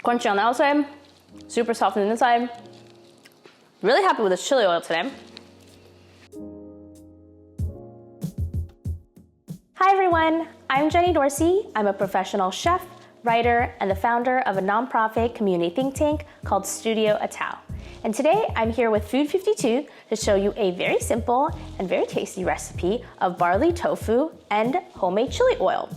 Crunchy on the outside, super soft on the inside. Really happy with this chili oil today. Hi everyone, I'm Jenny Dorsey. I'm a professional chef, writer, and the founder of a nonprofit community think tank called Studio Atao. And today I'm here with Food 52 to show you a very simple and very tasty recipe of barley tofu and homemade chili oil.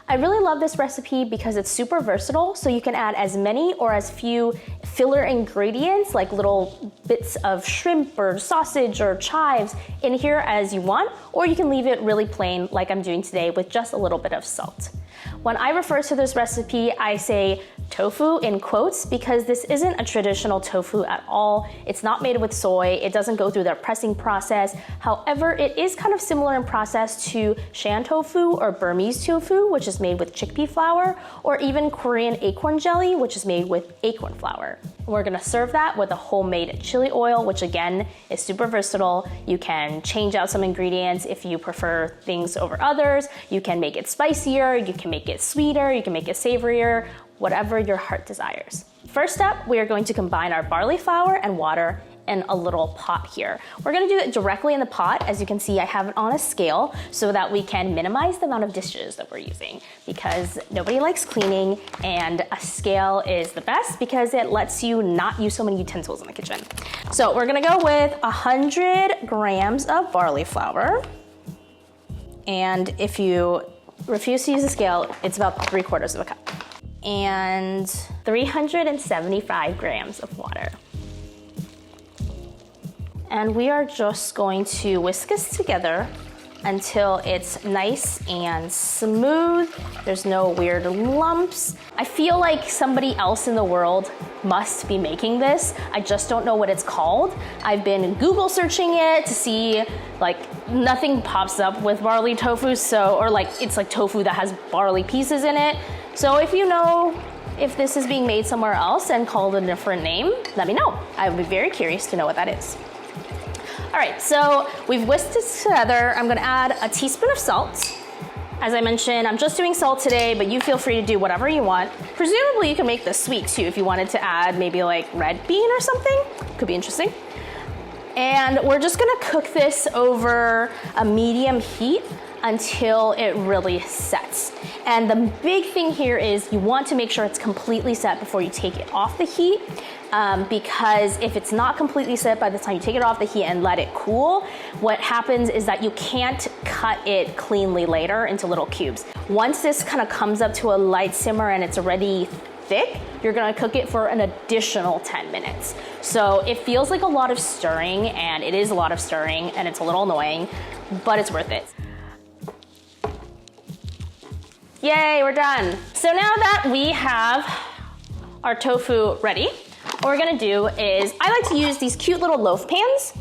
I really love this recipe because it's super versatile, so you can add as many or as few filler ingredients like little bits of shrimp or sausage or chives in here as you want, or you can leave it really plain like I'm doing today with just a little bit of salt. When I refer to this recipe, I say tofu in quotes because this isn't a traditional tofu at all. It's not made with soy. It doesn't go through their pressing process. However, it is kind of similar in process to Shan tofu or Burmese tofu, which is made with chickpea flour, or even Korean acorn jelly, which is made with acorn flour. We're gonna serve that with a homemade chili oil, which again is super versatile. You can change out some ingredients if you prefer things over others. You can make it spicier, you can make it sweeter, you can make it savorier, whatever your heart desires. First up, we are going to combine our barley flour and water in a little pot here. We're gonna do it directly in the pot. As you can see, I have it on a scale so that we can minimize the amount of dishes that we're using because nobody likes cleaning, and a scale is the best because it lets you not use so many utensils in the kitchen. So we're gonna go with 100 grams of barley flour. And if you refuse to use a scale, it's about 3/4 of a cup. And 375 grams of water. And we are just going to whisk this together until it's nice and smooth. There's no weird lumps. I feel like somebody else in the world must be making this. I just don't know what it's called. I've been Google searching it to see, like, nothing pops up with barley tofu, or like it's like tofu that has barley pieces in it. So if you know if this is being made somewhere else and called a different name, let me know. I would be very curious to know what that is. All right, so we've whisked this together. I'm gonna add a teaspoon of salt. As I mentioned, I'm just doing salt today, but you feel free to do whatever you want. Presumably you can make this sweet too if you wanted to add maybe like red bean or something. Could be interesting. And we're just gonna cook this over a medium heat until it really sets. And the big thing here is you want to make sure it's completely set before you take it off the heat, because if it's not completely set by the time you take it off the heat and let it cool, what happens is that you can't cut it cleanly later into little cubes. Once this kind of comes up to a light simmer and it's already thick, you're gonna cook it for an additional 10 minutes. So it feels like a lot of stirring, and it is a lot of stirring, and it's a little annoying, but it's worth it. Yay, we're done. So now that we have our tofu ready, what we're gonna do is, I like to use these cute little loaf pans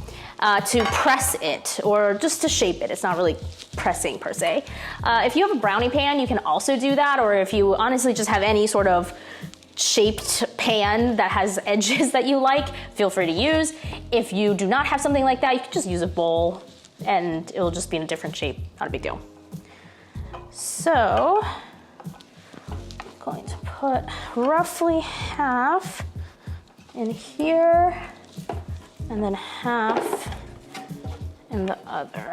to press it, or just to shape it. It's not really pressing per se. If you have a brownie pan, you can also do that, or if you honestly just have any sort of shaped pan that has edges that you like, feel free to use. If you do not have something like that, you can just use a bowl and it'll just be in a different shape, not a big deal. So, I'm going to put roughly half in here and then half in the other.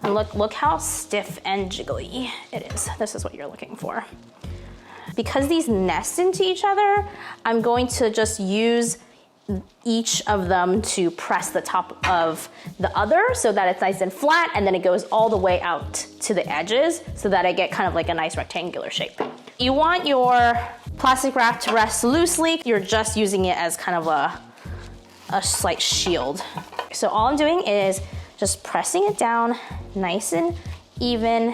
And look how stiff and jiggly it is. This is what you're looking for. Because these nest into each other, I'm going to just use each of them to press the top of the other so that it's nice and flat, and then it goes all the way out to the edges so that I get kind of like a nice rectangular shape. You want your plastic wrap to rest loosely. You're just using it as kind of a slight shield. So all I'm doing is just pressing it down nice and even,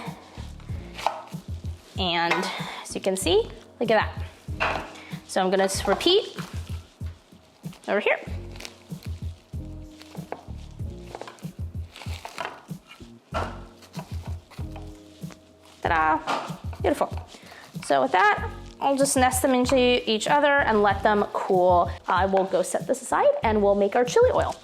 and as you can see, look at that. So I'm gonna repeat over here. Ta-da, beautiful. So with that, I'll just nest them into each other and let them cool. I will go set this aside and we'll make our chili oil.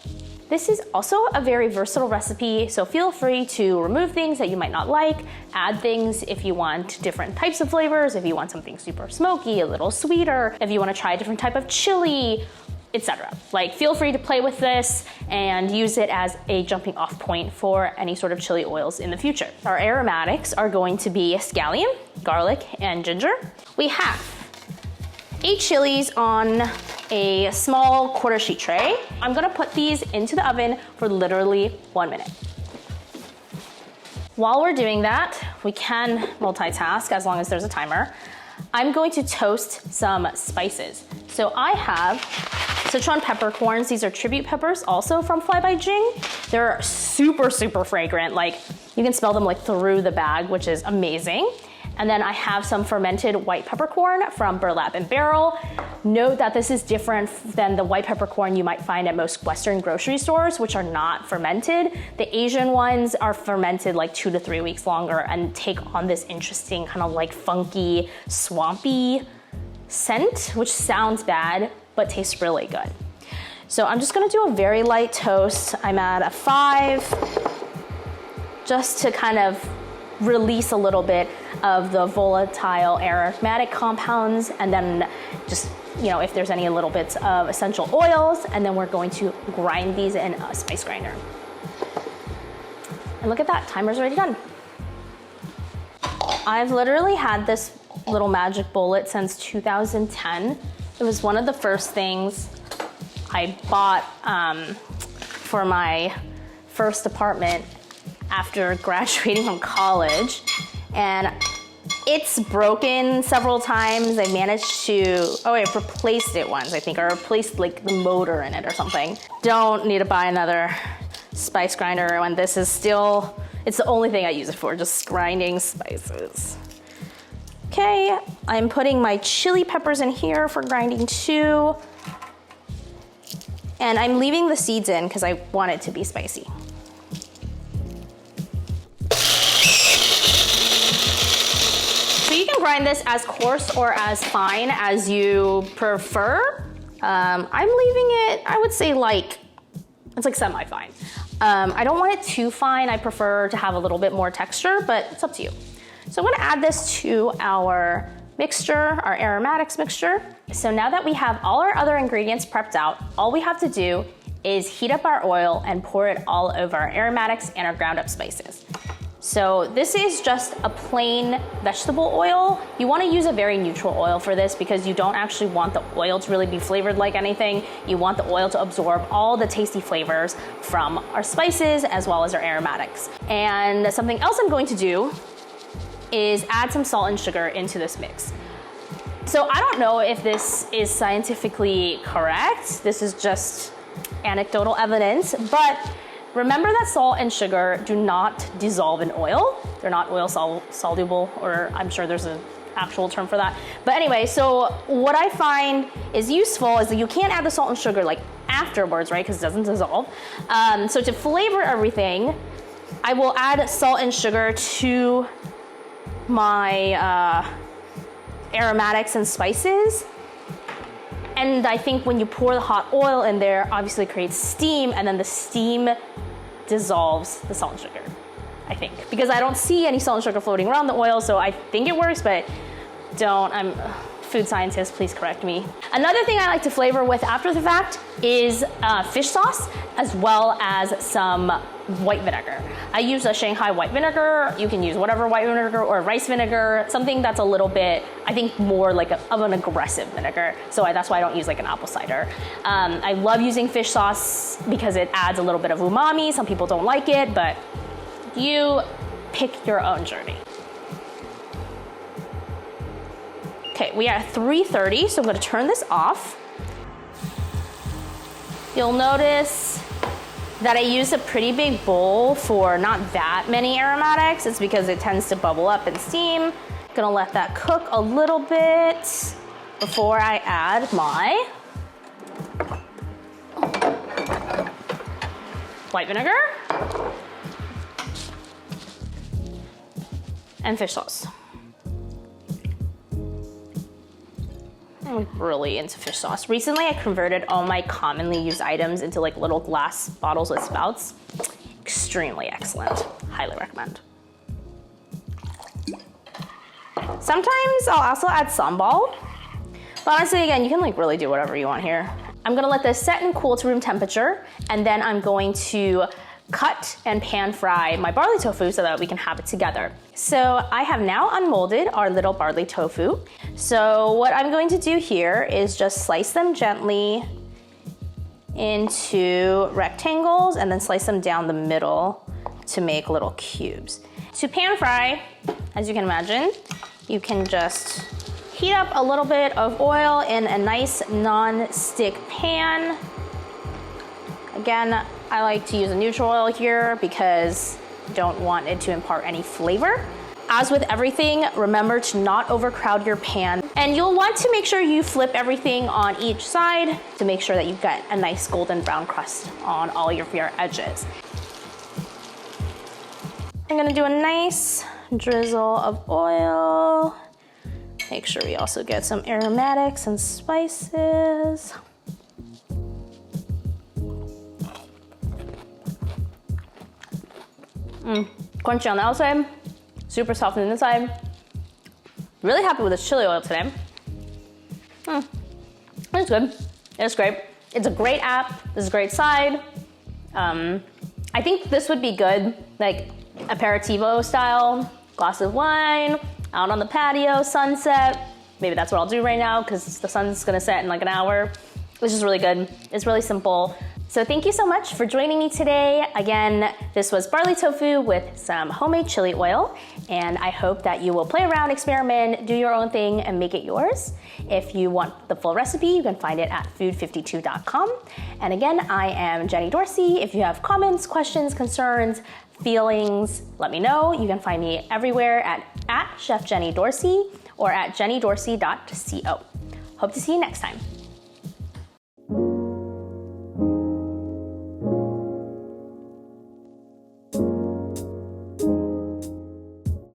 This is also a very versatile recipe, so feel free to remove things that you might not like, add things if you want different types of flavors, if you want something super smoky, a little sweeter, if you want to try a different type of chili, etc. Like, feel free to play with this and use it as a jumping off point for any sort of chili oils in the future. Our aromatics are going to be scallion, garlic, and ginger. We have 8 chilies on a small quarter sheet tray. I'm gonna put these into the oven for literally 1 minute. While we're doing that, we can multitask as long as there's a timer. I'm going to toast some spices. So I have Sichuan peppercorns. These are tribute peppers, also from Fly by Jing. They're super, super fragrant. Like, you can smell them like through the bag, which is amazing. And then I have some fermented white peppercorn from Burlap and Barrel. Note that this is different than the white peppercorn you might find at most Western grocery stores, which are not fermented. The Asian ones are fermented like 2 to 3 weeks longer and take on this interesting kind of like funky, swampy scent, which sounds bad, but tastes really good. So I'm just gonna do a very light toast. I'm at a 5, just to kind of release a little bit of the volatile aromatic compounds, and then just, you know, if there's any little bits of essential oils, and then we're going to grind these in a spice grinder. And look at that, timer's already done. I've literally had this little magic bullet since 2010. It was one of the first things I bought for my first apartment after graduating from college, and it's broken several times. I managed to, I've replaced it once, I think. I replaced like the motor in it or something. Don't need to buy another spice grinder when this is still, it's the only thing I use it for, just grinding spices. Okay, I'm putting my chili peppers in here for grinding too. And I'm leaving the seeds in because I want it to be spicy. You can grind this as coarse or as fine as you prefer. I'm leaving it, I would say like, it's like semi-fine. I don't want it too fine. I prefer to have a little bit more texture, but it's up to you. So I'm gonna add this to our mixture, our aromatics mixture. So now that we have all our other ingredients prepped out, all we have to do is heat up our oil and pour it all over our aromatics and our ground up spices. So this is just a plain vegetable oil. You want to use a very neutral oil for this because you don't actually want the oil to really be flavored like anything. You want the oil to absorb all the tasty flavors from our spices as well as our aromatics. And something else I'm going to do is add some salt and sugar into this mix. So I don't know if this is scientifically correct. This is just anecdotal evidence, but remember that salt and sugar do not dissolve in oil. They're not oil soluble, or I'm sure there's an actual term for that. But anyway, so what I find is useful is that you can't add the salt and sugar like afterwards, right? Because it doesn't dissolve. So to flavor everything, I will add salt and sugar to my aromatics and spices. And I think when you pour the hot oil in there, obviously it creates steam, and then the steam dissolves the salt and sugar, I think. Because I don't see any salt and sugar floating around the oil, so I think it works, but I'm a food scientist, please correct me. Another thing I like to flavor with after the fact is fish sauce, as well as some white vinegar. I use a Shanghai white vinegar. You can use whatever white vinegar or rice vinegar, something that's a little bit, I think, more like of an aggressive vinegar. So that's why I don't use like an apple cider. I love using fish sauce because it adds a little bit of umami. Some people don't like it, but you pick your own journey. Okay, we are at 3:30, so I'm gonna turn this off. You'll notice that I use a pretty big bowl for not that many aromatics. It's because it tends to bubble up and steam. Gonna let that cook a little bit before I add my white vinegar and fish sauce. I'm really into fish sauce. Recently, I converted all my commonly used items into like little glass bottles with spouts. Extremely excellent. Highly recommend. Sometimes I'll also add sambal. But honestly, again, you can like really do whatever you want here. I'm gonna let this set and cool to room temperature, and then I'm going to cut and pan fry my barley tofu so that we can have it together. So I have now unmolded our little barley tofu. So what I'm going to do here is just slice them gently into rectangles and then slice them down the middle to make little cubes. To pan fry, as you can imagine, you can just heat up a little bit of oil in a nice non-stick pan. Again, I like to use a neutral oil here because I don't want it to impart any flavor. As with everything, remember to not overcrowd your pan. And you'll want to make sure you flip everything on each side to make sure that you've got a nice golden brown crust on all of your edges. I'm gonna do a nice drizzle of oil. Make sure we also get some aromatics and spices. Crunchy on the outside, super soft on the inside. Really happy with this chili oil today. It's good, it's great. It's a great app, this is a great side. I think this would be good, like aperitivo style, glass of wine, out on the patio, sunset. Maybe that's what I'll do right now because the sun's gonna set in like an hour. It's just really good. It's really simple. So thank you so much for joining me today. Again, this was barley tofu with some homemade chili oil, and I hope that you will play around, experiment, do your own thing, and make it yours. If you want the full recipe, you can find it at food52.com. And again, I am Jenny Dorsey. If you have comments, questions, concerns, feelings, let me know. You can find me everywhere at Chef Jenny Dorsey or at jennydorsey.co. Hope to see you next time.